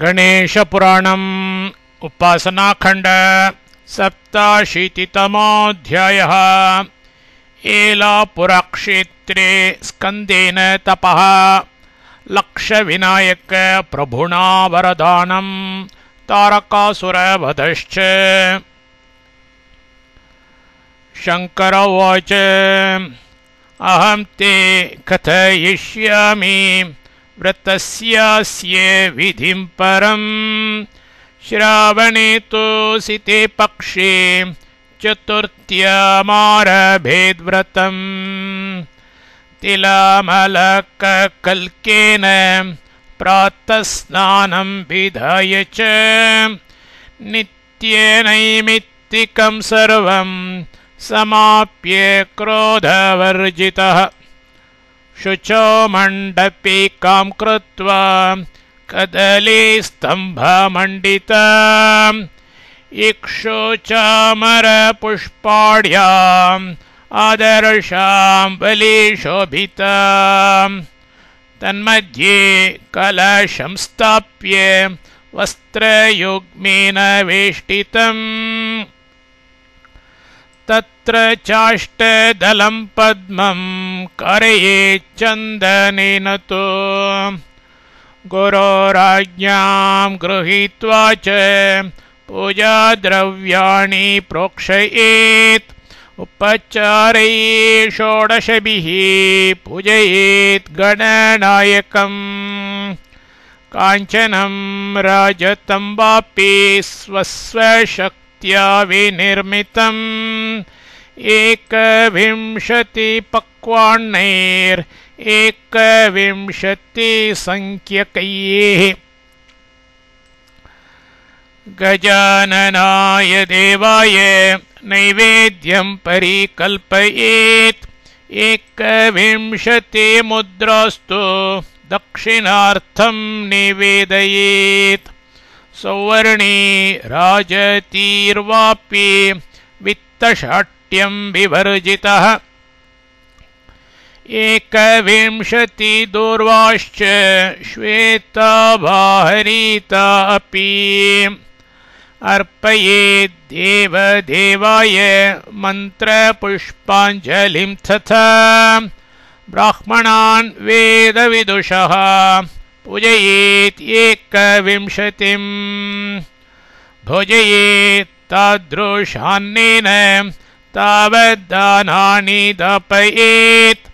गणेशपुराणम् उपासनाखण्ड सप्ताशीतितमोऽध्यायः। एलापुरक्षेत्रे स्कन्देन तपः लक्षविनायक प्रभुना वरदानं तारकासुरवधश्च। शङ्कर उवाच अहं ते कथयिष्यामि व्रतस्यास्य विधिं परम्। श्रावणे तोऽसिते पक्षे चतुर्थ्यमारभेद्व्रतम्। तिलामलककल्केन प्रातस्नानं विधाय च नित्यनैमित्तिकं सर्वं समाप्य क्रोधवर्जितः। शुचो मण्डपिकां कृत्वा कदलीस्तम्भमण्डिताम् इक्षोचामरपुष्पाढ्याम् आदर्शां बलिशोभिताम्। तन्मध्ये कलशं स्थाप्य वस्त्रयुग्मेन वेष्टितम्। तत्र चाष्टदलं पद्मं करयेच्चन्दनेन तु। गुरोराज्ञां गृहीत्वा च पूजाद्रव्याणि प्रोक्षयेत्। उपचारैः षोडशभिः पूजयेत् गणनायकम्। काञ्चनं राजतं वापि स्वस्वशक्त्या विनिर्मितम्। 21 पक्वान्नैर्21 संख्यकैः। गजाननाय देवाय नैवेद्यं परिकल्पयेत्। 21 मुद्रास्तु दक्षिणार्थं निवेदयेत्। सौवर्णी राजतीर्वापि वित्तशाट्यं विवर्जितः। 21 दूर्वाश्च श्वेताभाहरिता अपि। अर्पयेत् देवदेवाय मन्त्रपुष्पाञ्जलिं तथा। ब्राह्मणान् वेदविदुषः पूजयेत् 21। भोजयेत् तादृशान्नेन तावद्दानानि दापयेत्।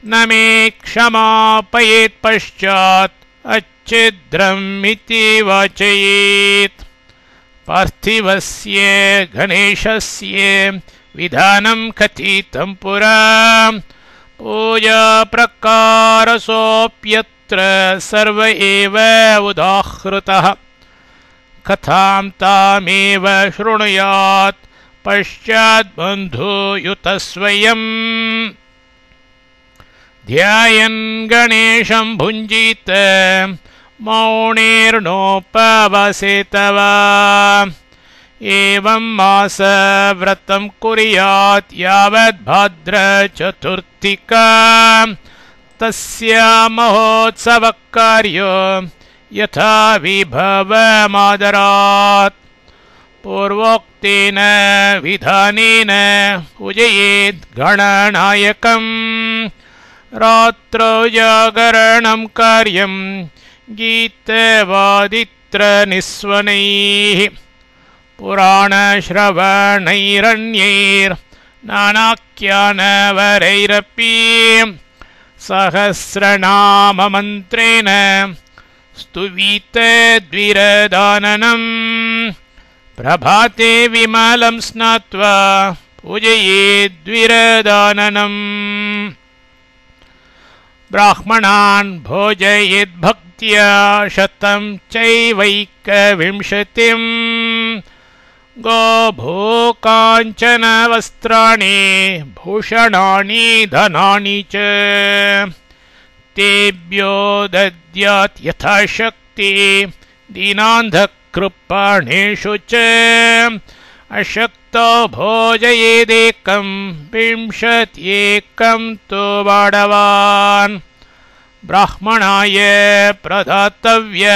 न मे क्षमापयेत् पश्चात् अच्छिद्रम् इति वाचयेत्। पार्थिवस्य गणेशस्य विधानं कथितं पुरा। पूजाप्रकारसोऽप्यत्र सर्व एव उदाहृतः। कथां तामेव शृणुयात् पश्चाद्बन्धुयुतस्वयम्। ध्यायन् गणेशं भुञ्जीत मौनेर्नोपवसेत वा। एवं मासव्रतं कुर्यात् यावद्भाद्रचतुर्थिका। तस्य महोत्सवकार्यो यथा विभवमादरात्। पूर्वोक्तेन विधानेन पूजयेत् गणनायकम्। रात्रौ जागरणं कार्यं गीतवादित्रनिस्वनैः। पुराणश्रवणैरन्यैर्नानाख्यानवरैरपि। सहस्रनाममन्त्रेण स्तुवीत द्विरदाननम्। प्रभाते विमलं स्नात्वा पूजयेत् द्विरदाननम्। ब्राह्मणान् भोजयेत् भक्त्या 100 गोभूकाञ्चन वस्त्राणि भूषणानि धनानि च। तेभ्यो दद्यात् यथाशक्ति दीनान्धकृपणेषु च। अशक्तो भोजयेदेकं 21 तु बाढवान्। ब्राह्मणाय प्रदातव्य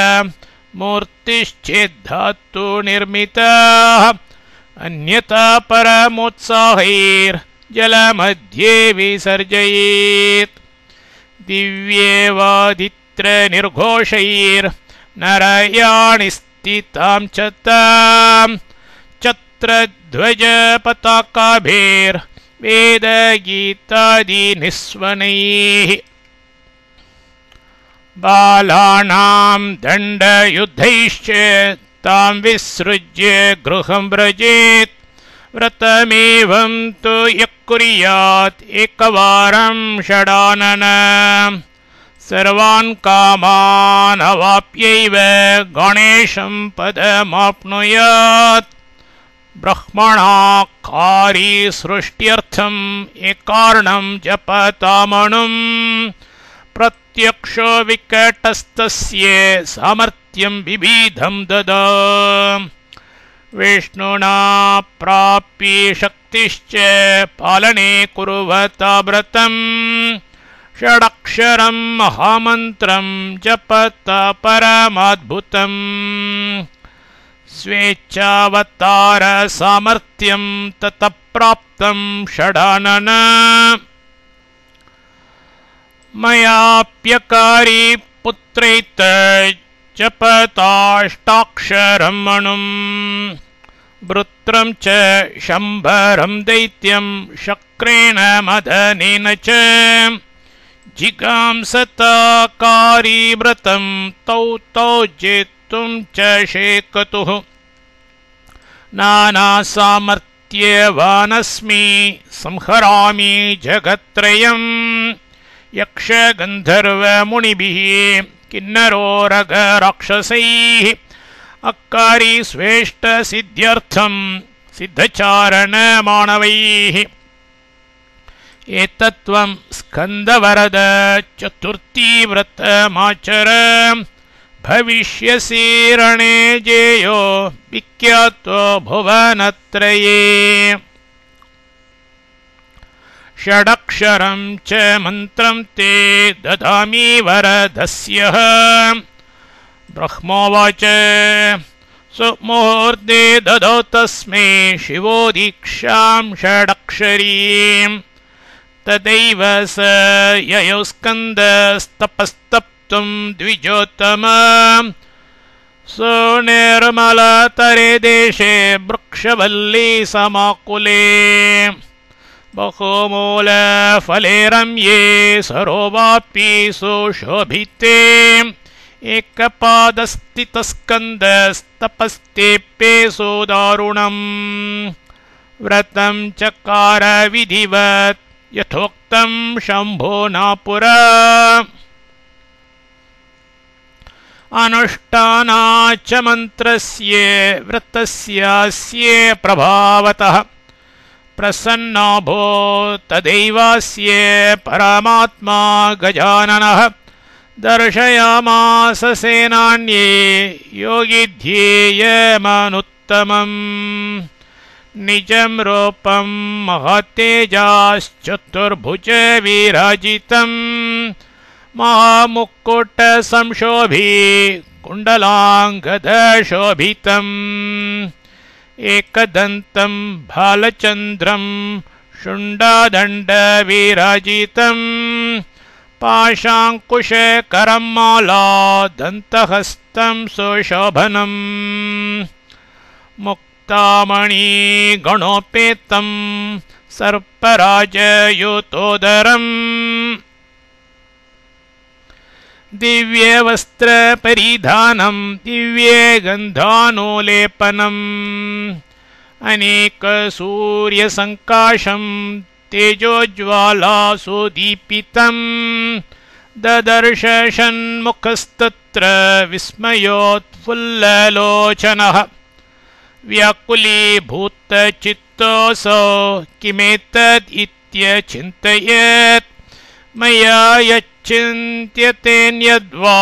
मूर्तिश्चेद्धातु निर्मिताः अन्यथा परमोत्साहैर्जलमध्ये विसर्जयेत् दिव्येवादित्रनिर्घोषैर्नरयाणि स्थितां च तां छत्रध्वजपताकाभिर्वेदगीतादिनिस्वनैः बालानां दण्डयुद्धैश्च तां विसृज्य गृहं व्रजेत् व्रतमेवं तु यः कुर्यात् एकवारं षडानन सर्वान् कामान् अवाप्यैव गणेशं पदमाप्नुयात् ब्रह्मणाकारी सृष्ट्यर्थम् एकार्णं जपतामणुम् प्रत्यक्षो विकटस्तस्य सामर्थ्यं विविधं ददा विष्णुना प्राप्य शक्तिश्च पालने कुर्वता व्रतम् षडक्षरं महामन्त्रं जपता परमाद्भुतम् स्वेच्छावतार सामर्थ्यं ततः प्राप्तं षडानन मयाप्यकारी पुत्रैत जपताष्टाक्षरं मणुं वृत्रं च शम्भरं दैत्यं शक्रेण मदनेन च जिगांसताकारी व्रतं तौ तौ जेतुं च शेकतुः नानासामर्थ्यवानस्मि संहरामि जगत्त्रयम् यक्षगन्धर्वमुनिभिः किन्नरोरगराक्षसैः अक्कारी स्वेष्टसिद्ध्यर्थं सिद्धचारणमाणवैः एतत्त्वं स्कन्दवरद चतुर्थीव्रतमाचर भविष्यसि रणे जेयो विख्यातो भुवनत्रये षडक्षरं च मन्त्रं ते ददामि वरदस्यः ब्रह्मोवाच सुमुहूर्ते ददौ तस्मै शिवो दीक्षां षडक्षरीं तदैव स ययौ स्कन्दस्तपस्तप्तुं द्विजोत्तम सुनिर्मलतरे देशे वृक्षवल्ली समाकुले बहुमूलफले रम्ये सरोवापि सुशोभिते एकपादस्थितस्कन्दस्तपस्तेऽप्ये सुदारुणम् व्रतं चकार विधिवत् यथोक्तं शम्भुना पुरा अनुष्ठानाच्च मन्त्रस्य व्रतस्यास्य प्रभावतः प्रसन्नाभूत् तदैवास्य परमात्मा गजाननः दर्शयामास सेनान्ये योगिध्येयमनुत्तमम् निजं रूपं महत्तेजाश्चतुर्भुज विराजितम् महामुक्कुटसंशोभि कुण्डलाङ्गदशोभितम् एकदन्तं भालचन्द्रं शुण्डादण्डविराजितम् पाशाङ्कुशकरं माला दन्तहस्तं सुशोभनम् मुक्तामणिगणोपेतं सर्पराजयुतोदरम् दिव्यवस्त्रपरिधानं दिव्यगन्धानुलेपनम् अनेकसूर्यसङ्काशं तेजोज्वालासुदीपितम् ददर्श षण्मुखस्तत्र विस्मयोत्फुल्ललोचनः व्याकुलीभूतचित्तोऽसौ किमेतद् इत्यचिन्तयत् मया यच्चिन्त्यतेऽन्यद्वा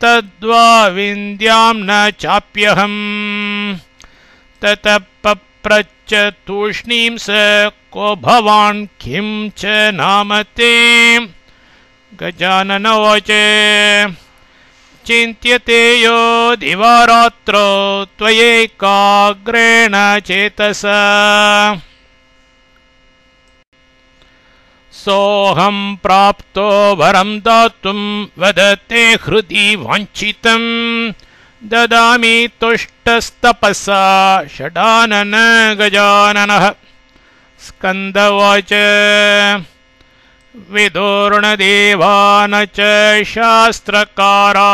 तद्वा विन्द्यां न चाप्यहम् ततः पप्रच्छ तूष्णीं स को भवान् किं च नाम ते गजाननोवाच चिन्त्यते यो दिवारात्रौ त्वयैकाग्रेण चेतसा सोऽहं प्राप्तो वरं दातुं वदते हृदि वाञ्छितं ददामि तुष्टस्तपसा षडानन गजाननः स्कन्दवाच विदुर्णदेवान च शास्त्रकारा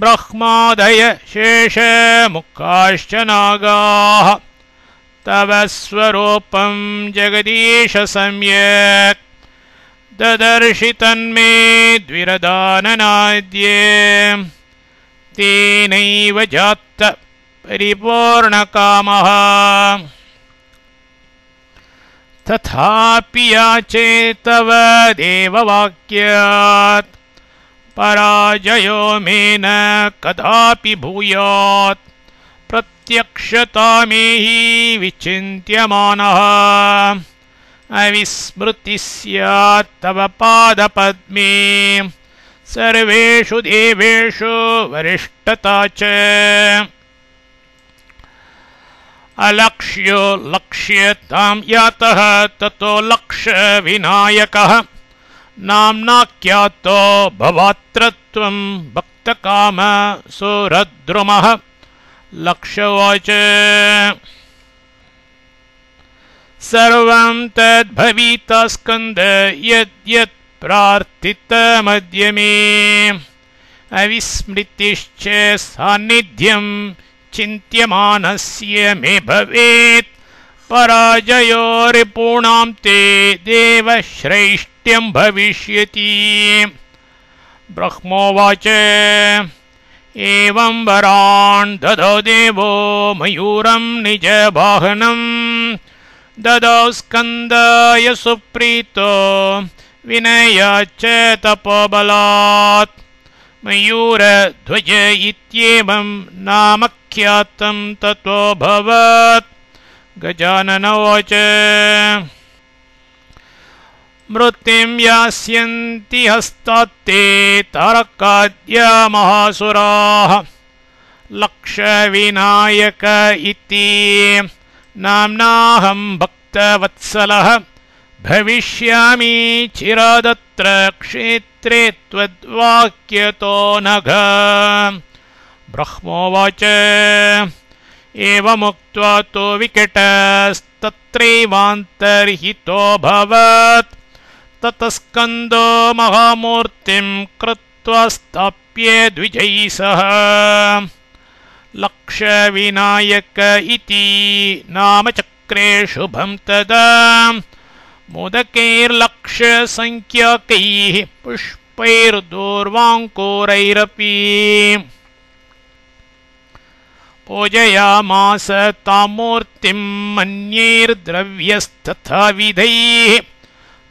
ब्रह्मादय शेषमुखाश्च नागाः तव स्वरूपं जगदीश सम्यक् ददर्शि तन्मे द्विरदाननाद्ये तेनैव जात परिपूर्णकामः तथापि याचे तव देववाक्यात् पराजयो मे न कदापि भूयात् प्रत्यक्षतामेहि विचिन्त्यमानः अविस्मृतिः स्यात् तव पादपद्मे सर्वेषु देवेषु वरिष्ठता च अलक्ष्यो लक्ष्यतां यातः ततो लक्ष्यविनायकः नाम्नाख्यातो भवात्रत्वं भक्तकामसुरद्रुमः लक्ष्यवाच सर्वं तद्भविता स्कन्द यद्यत् प्रार्थितमद्य मे अविस्मृतिश्च सान्निध्यं चिन्त्यमानस्य मे भवेत् पराजयो रिपूणां ते देवश्रैष्ठ्यं भविष्यति ब्रह्मोवाच एवं वरान् ददौ देवो मयूरं निजवाहनं ददौ स्कन्दाय सुप्रीतो विनयाच्च तपोबलात् मयूरध्वज इत्येवं नामख्यातं ततोऽभवत् गजाननोवाच मृत्युं यास्यन्ति हस्तात्ते तारकाद्या महासुराः लक्ष्यविनायक इति नाम्नाहं भक्तवत्सलः भविष्यामि चिरादत्र क्षेत्रे त्वद्वाक्यतो नघ ब्रह्मोवाच एवमुक्त्वा तु विकटस्तत्रैवान्तर्हितोऽभवत् ततः स्कन्दो महामूर्तिं कृत्वा स्थाप्य द्विजैः सह लक्ष्यविनायक इति नामचक्रे शुभं तदा मोदकैर्लक्ष्यसंख्याकैः पुष्पैर्दूर्वाङ्कुरैरपि पूजयामास तां मूर्तिं मन्यैर्द्रव्यस्तथा विधैः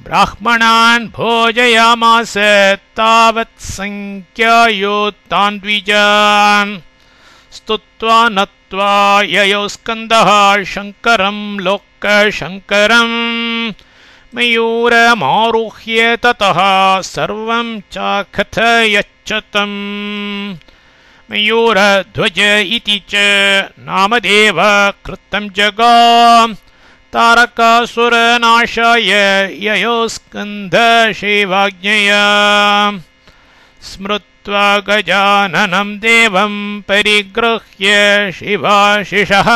ब्राह्मणान् भोजयामास तावत् संख्यायोतान् द्विजान् स्तुत्वा नत्वा ययो स्कन्दः शङ्करं लोकशङ्करं मयूरमारुह्य ततः सर्वं चाकथयच्च मयूरध्वज इति च नामदेव कृतं जगाम तारकासुरनाशाय ययो स्कन्धसेवाज्ञया स्मृत्वा गजाननं देवं परिगृह्य शिवाशिषः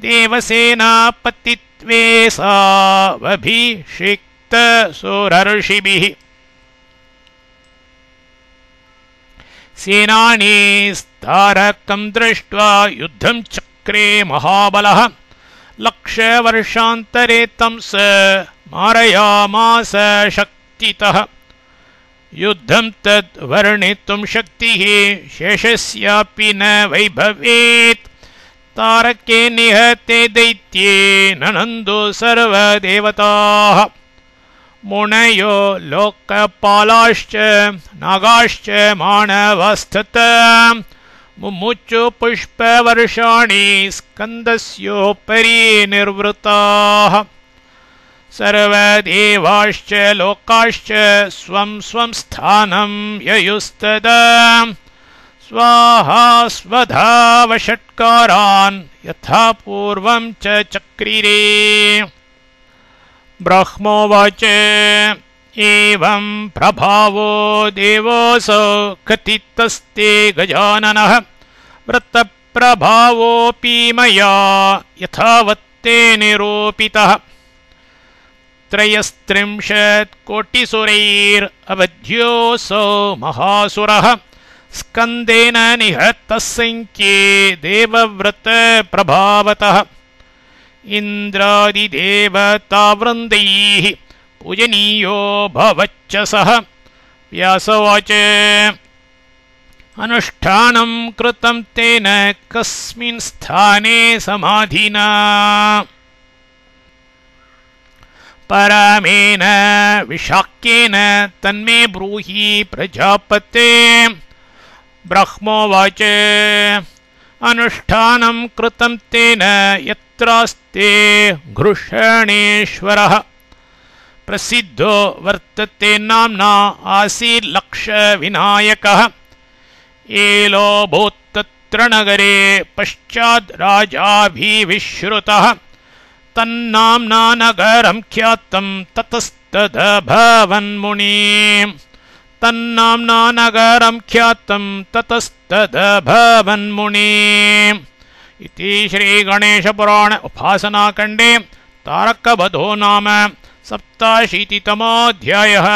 देवसेनापतित्वे सावभिषिक्तसुरर्षिभिः सेनानीस्तारकं दृष्ट्वा युद्धं चक्रे महाबलः लक्षवर्षान्तरे तं स मारयामास शक्तितः युद्धं तद् वर्णितुं शक्तिः शेषस्यापि न वैभवेत् तारके निहते दैत्ये ननन्दो सर्वदेवताः मुनयो लोकपालाश्च नागाश्च मानवस्तथा मुमुचु पुष्पवर्षाणि स्कन्दस्योपरि निर्वृताः सर्वदेवाश्च लोकाश्च स्वं स्वं स्थानं ययुस्तदा स्वाहा स्वधा वषट्कारान् यथा पूर्वं च चक्रिरे। ब्रह्मोवाच एवं प्रभावो देवोऽसौ कथितस्ते गजाननः व्रतप्रभावोऽपि मया यथावत्ते निरूपितः। त्रयस्त्रिंशत्कोटिसुरैरवध्योऽसौ महासुरः स्कन्देन निहतः संख्ये देवव्रतप्रभावतः। इन्द्रादिदेवतावृन्दैः पूजनीयो भवच्च सः। व्यासोवाच अनुष्ठानं कृतं तेन कस्मिन् स्थाने समाधिना परमेन विशाक्येन तन्मे ब्रूहि प्रजापते। ब्रह्मोवाच अनुष्ठानं कृतं तेन यत्रास्ते घृषणेश्वरः प्रसिद्धो वर्तते नाम्ना आसीर्लक्षविनायकः। एलोभूत्तत्र नगरे पश्चाद् राजाभिविश्रुतः तन्नाम्ना नगरं ख्यातं ततस्तदभवन्मुनि। तन्नाम्ना नगरं ख्यातं ततस्तदभवन्मुनि। इति श्रीगणेशपुराण उपासनाखण्डे तारकवधो नाम 87तमोऽध्यायः।